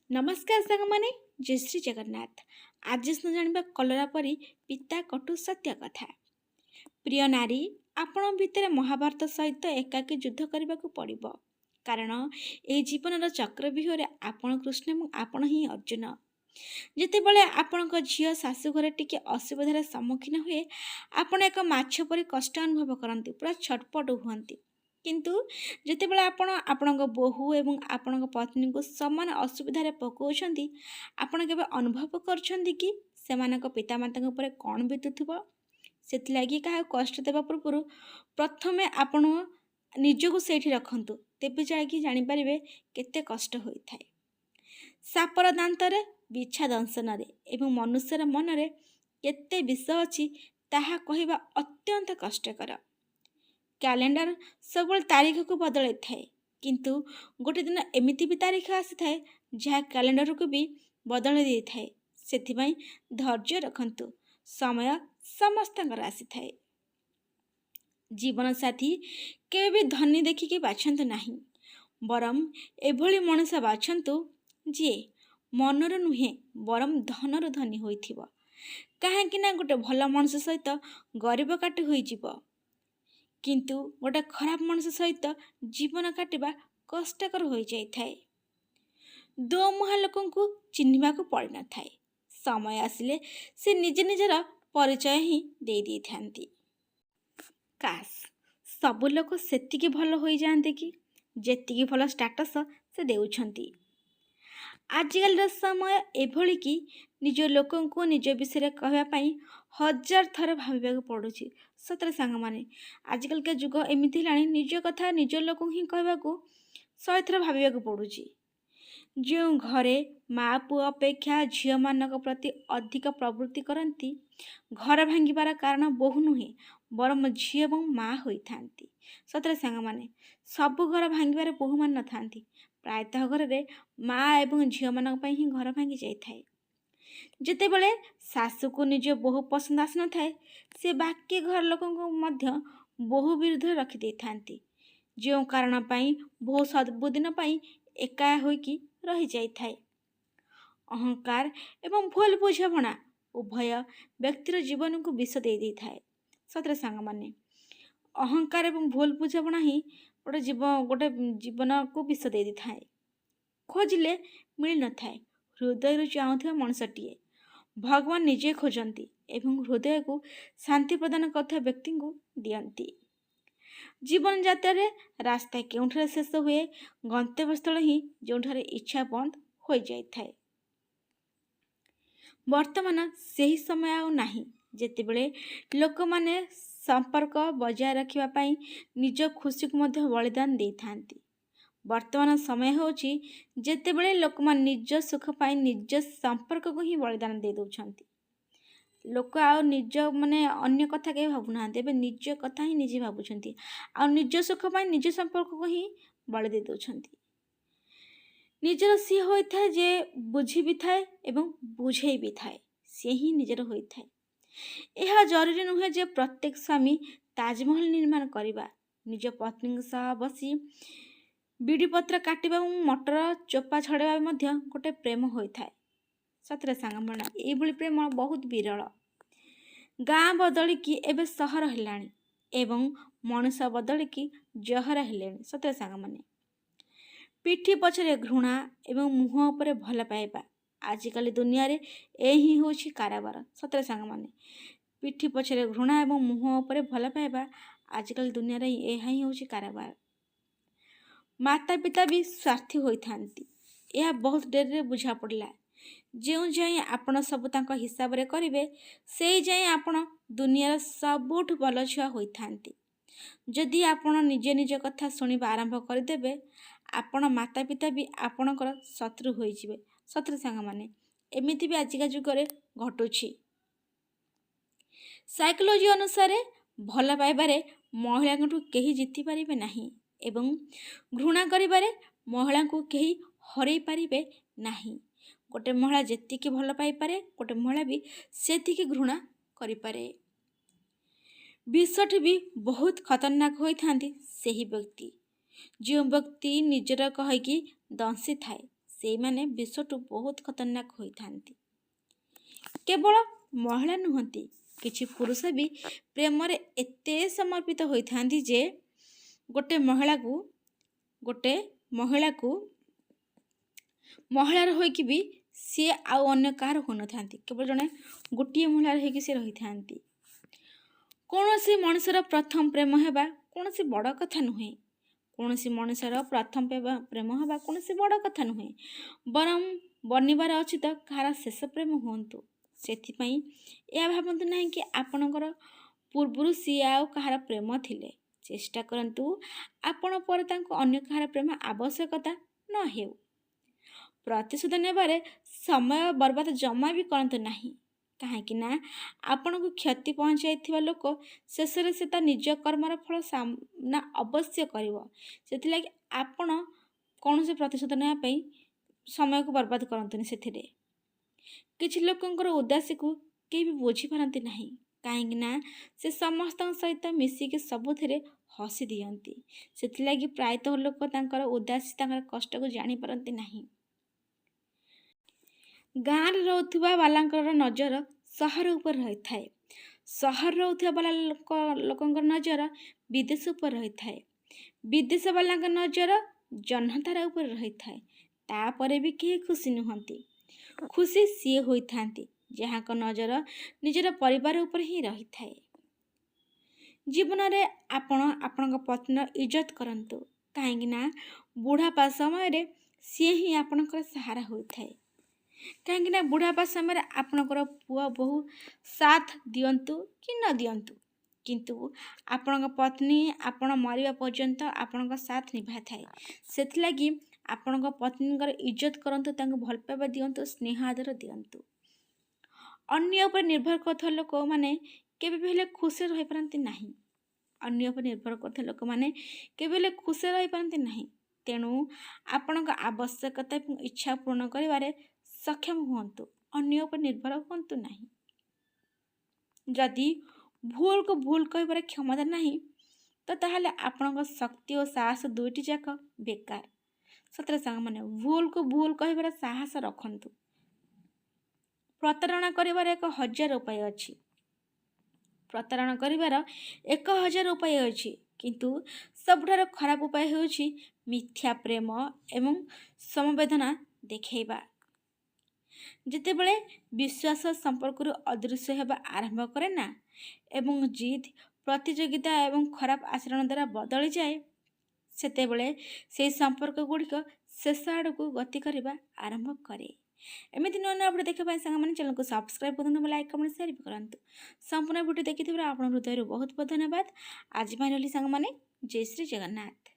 नमस्कार साଙ୍ଗमाने जय श्री जगन्नाथ। आज जानिबा कलरा परी पिता कटु सत्य कथा। प्रिय नारी, आपण भितर महाभारत सहित एकाकी युद्ध करने को पड़िबो, कारण ए जीवन चक्रव्यूह आपण कृष्ण और आपण ही अर्जुन। जितेबाला आपण झील शाशु घरे टिके असुविधार सम्मुखीन हुए, आपण एक माछ परी कष्ट अनुभव करती, पूरा छटपट हुअंती। किंतु जितेबाला आपण बोहू एवं आपण पत्नी को समान असुविधार पकाउछंती, आपण केबे अनुभव करछंती कि सेमानक पितामाता ऊपर कौन बीतुथिबो। सेथिलागि काहा कष्ट देवा पूर्व प्रथमे आपण निजको सेठी रखंतु, तेबे जाइकी जानि परिबे केते कष्ट होइथाय। सापर दांतरे, बिछा दंशनरे एवं मनुष्यर मनरे केते विष अछि ताहा कहिबा अत्यंत कष्टकर। कैलेंडर सब तारीख को बदल थाए, किंतु गोटे दिन एमिति भी तारीख आसी थाए जहाँ कैलेंडर को भी बदल दे थाए। सेथिबाई धैर्य रखंतु, समय समस्त आसी थाए। जीवन साथी केबे भी धनी देखिके बाछंतु नाही, बरम एभली मनुष्य बाछंतु जी मनर नुहे बरम धनर धनी होइथिबो। काहेकि ना गोटे भल मनुष्य सहित गरीब काटी होई जीवो, किंतु गोटे खराब मनुष्य सहित जीवन काटिबा कष्टकर हो जाए। दो मुहा लोक चिन्हवा को पड़ न थाए, समय आसिले से निज निजर परिचय ही दे दी थांती। काश सबु लोक सेतिकी भल हो जाते कि जेतिकी भल स्टाटस से देउछंती। आजिकल समय एभली कि निज लोक निज विषय कहवाई हजार थर भाव पड़ुछि। सतरे सांग माने आजिकल के जुग एमती है, निज कथा निज लोक ही कहवाको 100 थर भाव पड़ुछि। जो घरे माँ पुआ अपेक्षा झील मानक प्रति अधिक प्रवृत्ति करती, घर भांगिबार कारण बहु नुहे बरम झी और माँ होती। सतरे सांग माने सबु घर भांगिबार बहु मान न थांती, प्रायतः घर में माँ और झील मान ही घर भांगी जाए। जितेबाला शाशु को निज बहु पसंद आसी न थाए, से बाकी घर लोक बहु विरुद्ध रखिदे थांती, जो कारण बहु सबुदिन एका होइकी रही जाए। अहंकार एवं भूल बुझाणा उभय व्यक्तिर जीवन को विष दे थाए। सतरे सांग माने अहंकार एवं भूल बुझाणा ही गोटे जीवन को विष दे थाए। खोजिले मिल न थाए, हृदय चाहूଥିବା मनुष्यटीए भगवान निजे खोजती एवं हृदय को शांति प्रदान करता व्यक्ति को दियंती। जीवन यात्रा रास्ता केउठरे शेष हुए, गंतव्यस्थल ही जोठारे इच्छा बंद हो जाए। वर्तमान सही समय आउ नाही जेतेबेले लोक माने संपर्क बजाय रखिबा निज खुशी को मध्य बलिदान दे थांती। वर्तमान समय होची जेतेबेले लोक मान निज सुख पाई निज संपर्क को ही बलिदान दे दउछंती। लोक आ निज माने अन्य कथा के भाबु ना, एबे निज कथा ही निजे भाबुछंती, आ निज सुख पाई निज संपर्क को ही बलि दे दउछंती। निजर सी होइथाय जे बुझी भी थाए एवं बुझे भी थाए, से ही निजर होइथाय। यह जरूरी नुहे जे प्रत्येक स्वामी ताजमहल निर्माण करिबा, निज पत्नी सह बसी बीड़ी पत्र काटिबा मटर चोपा छड़ाइबा मध्य गोटे प्रेम होइथाय। सतरे सांगमणा एभली प्रेम बहुत विरल। गाँ बदलिकी एबे सहर हेलाणी एवं मनुष्य बदलिकी जहर हेलेणी। सतरे सांगमणे पिठी पछरे घृणा एवं मुह उपरे भल पाइबा आजिकल दुनिया रे एही होछि काराबार। सतरे सांगमणे पिठी पछरे घृणा एवं मुह उपरे भल पाइबा आजिकल दुनिया रे एहा ही होछि काराबार। माता पिता भी स्वार्थी होइथांती, यह बहुत डेरी बुझा पड़ला। जो जाए आपण सब तांको हिसाब रे करिवे, से जाए आपण दुनियार सबुठ भल छुआ होइथांती। जदि आपण निजे निज कथा सुनिबा आरंभ करदेबे, आपण माता पिता भी आपणकर शत्रु होई जिवे। सतरे सांग माने एमिति भी आजिका जुगरे घटुछि। साइकोलॉजी अनुसार भल पाइबारे महिला केही जीति पारिबे नाही एवं घृणा करिबारे महिला को केही हरई पारिबे नाही। गोटे महिला जेतिकी भल पाई पारे, गोटे महिला भी सेतिकी घृणा करि पारे। विषठ भी बहुत खतरनाक होइथांती सेही व्यक्ति, जो व्यक्ति निजर कहिकी दंशी थाए, ସେଇମାନେ ବିଶ୍ୱଠୁ ବହୁତ ଖତରନାକ ହୋଇଥାନ୍ତି। କେବଳ ମହିଳା ନୁହନ୍ତି, କିଛି ପୁରୁଷ ବି ପ୍ରେମରେ ଏତେ ସମର୍ପିତ ହୋଇଥାନ୍ତି ଯେ ଗୋଟେ ମହିଳାକୁ ମହିଳାର ହୋଇକି ବି ସିଏ ଆଉ ଅନ୍ୟ କାହାର ହୋଇନଥାନ୍ତି, କେବଳ ଜଣେ ଗୋଟିଏ ମହିଳାର ହୋଇକି ସିଏ ରହିଥାନ୍ତି। କୌଣସି ମଣିଷର ପ୍ରଥମ ପ୍ରେମ ହେବା କୌଣସି ବଡ଼ କଥା ନୁହେଁ। ବରଂ ବନିବାର ଅଛି ତ କାହାର ଶେଷ ପ୍ରେମ ହୁଅନ୍ତୁ। ସେଥିପାଇଁ ଏହା ଭାବନ୍ତୁ ନାହିଁ କି ଆପଣଙ୍କର ପୂର୍ବରୁ ସିଏ ଆଉ କାହାର ପ୍ରେମ ଥିଲେ। ଚେଷ୍ଟା କରନ୍ତୁ ଆପଣ ପରେ ତାଙ୍କୁ ଅନ୍ୟ କାହାର ପ୍ରେମ ଆବଶ୍ୟକତା ନ ହେଉ। ପ୍ରତିଶୋଧ ନେବାରେ ସମୟ ବର୍ବାଦ ଜମା ବି କରନ୍ତୁ ନାହିଁ, କାହିଁକି ନା ଆପଣଙ୍କୁ କ୍ଷତି ପହଞ୍ଚାଇଥିବା ଲୋକ ଶେଷରେ ସେ ତା ନିଜ କର୍ମର ଫଳ ସାମ୍ନା ଅବଶ୍ୟ କରିବ। ସେଥିଲାଗି ଆପଣ କୌଣସି ପ୍ରତିଶୋଧ ନେବା ପାଇଁ ସମୟକୁ ବର୍ବାଦ କରନ୍ତୁନି ସେଥିରେ। କିଛି ଲୋକଙ୍କର ଉଦାସୀକୁ କେହି ବି ବୁଝିପାରନ୍ତି ନାହିଁ, କାହିଁକି ନା ସେ ସମସ୍ତଙ୍କ ସହିତ ମିଶିକି ସବୁଥିରେ ହସି ଦିଅନ୍ତି। ସେଥିଲାଗି ପ୍ରାୟତଃ ଲୋକ ତାଙ୍କର ଉଦାସୀ, ତାଙ୍କର କଷ୍ଟକୁ ଜାଣିପାରନ୍ତି ନାହିଁ। ଗାଁରେ ରହୁଥିବା ବାଲାଙ୍କର ନଜର ସହର ଉପରେ ରହିଥାଏ। ସହରରେ ରହୁଥିବା ଲୋକଙ୍କର ନଜର ବିଦେଶ ଉପରେ ରହିଥାଏ। ବିଦେଶ ବାଲାଙ୍କ ନଜର ଜହ୍ନତାର ଉପରେ ରହିଥାଏ। ତାପରେ ବି କେହି ଖୁସି ନୁହନ୍ତି। ଖୁସି ସିଏ ହୋଇଥାନ୍ତି ଯାହାଙ୍କ ନଜର ନିଜର ପରିବାର ଉପରେ ହିଁ ରହିଥାଏ। ଜୀବନରେ ଆପଣ ଆପଣଙ୍କ ପତ୍ନୀର ଇଜ୍ଜତ କରନ୍ତୁ, କାହିଁକି ନା ବୁଢ଼ାପା ସମୟରେ ସିଏ ହିଁ ଆପଣଙ୍କର ସାହାରା ହୋଇଥାଏ। କାହିଁକି ନା ବୁଢ଼ାପା ସମୟରେ ଆପଣଙ୍କର ପୁଅ ବୋହୂ ସାଥ ଦିଅନ୍ତୁ କି ନ ଦିଅନ୍ତୁ, କିନ୍ତୁ ଆପଣଙ୍କ ପତ୍ନୀ ଆପଣ ମରିବା ପର୍ଯ୍ୟନ୍ତ ଆପଣଙ୍କ ସାଥ ନିଭାଇଥାଏ। ସେଥିଲାଗି ଆପଣଙ୍କ ପତ୍ନୀଙ୍କର ଇଜ୍ଜତ କରନ୍ତୁ, ତାଙ୍କୁ ଭଲ ପାଇବା ଦିଅନ୍ତୁ, ସ୍ନେହ ଆଦର ଦିଅନ୍ତୁ। ଅନ୍ୟ ଉପରେ ନିର୍ଭର କରୁଥିବା ଲୋକମାନେ କେବେ ବି ହେଲେ ଖୁସିରେ ରହିପାରନ୍ତି ନାହିଁ। ତେଣୁ ଆପଣଙ୍କ ଆବଶ୍ୟକତା ଏବଂ ଇଚ୍ଛା ପୂରଣ କରିବାରେ ସକ୍ଷମ ହୁଅନ୍ତୁ, ଅନ୍ୟ ଉପରେ ନିର୍ଭର ହୁଅନ୍ତୁ ନାହିଁ। ଯଦି ଭୁଲକୁ ଭୁଲ କହିବାର କ୍ଷମତା ନାହିଁ ତ ତାହେଲେ ଆପଣଙ୍କ ଶକ୍ତି ଓ ସାହସ ଦୁଇଟି ଯାକ ବେକାର। ସତରେ ସାଙ୍ଗମାନେ, ଭୁଲକୁ ଭୁଲ କହିବାର ସାହସ ରଖନ୍ତୁ। ପ୍ରତାରଣା କରିବାର 1000 ଉପାୟ ଅଛି, କିନ୍ତୁ ସବୁଠାରୁ ଖରାପ ଉପାୟ ହେଉଛି ମିଥ୍ୟା ପ୍ରେମ ଏବଂ ସମବେଦନା ଦେଖାଇବା। ଯେତେବେଳେ ବିଶ୍ୱାସ ସମ୍ପର୍କରୁ ଅଦୃଶ୍ୟ ହେବା ଆରମ୍ଭ କରେ ନା, ଏବଂ ଜିଦ୍, ପ୍ରତିଯୋଗିତା ଏବଂ ଖରାପ ଆଚରଣ ଦ୍ୱାରା ବଦଳିଯାଏ, ସେତେବେଳେ ସେହି ସମ୍ପର୍କ ଗୁଡ଼ିକ ଶେଷ ଆଡ଼କୁ ଗତି କରିବା ଆରମ୍ଭ କରେ। ଏମିତି ନୂଆ ନୂଆ ଭିଡ଼ିଓ ଦେଖିବା ପାଇଁ ସାଙ୍ଗମାନେ ଚ୍ୟାନେଲକୁ ସବସ୍କ୍ରାଇବ୍ କରନ୍ତୁ, ଲାଇକ୍ କମେଣ୍ଟ ସେୟାର ବି କରନ୍ତୁ। ସମ୍ପୂର୍ଣ୍ଣ ଭିଡ଼ିଓ ଦେଖିଥିବାରୁ ଆପଣଙ୍କ ହୃଦୟରୁ ବହୁତ ବହୁତ ଧନ୍ୟବାଦ। ଆଜି ପାଇଁ ରହିଲି ସାଙ୍ଗମାନେ, ଜୟ ଶ୍ରୀ ଜଗନ୍ନାଥ।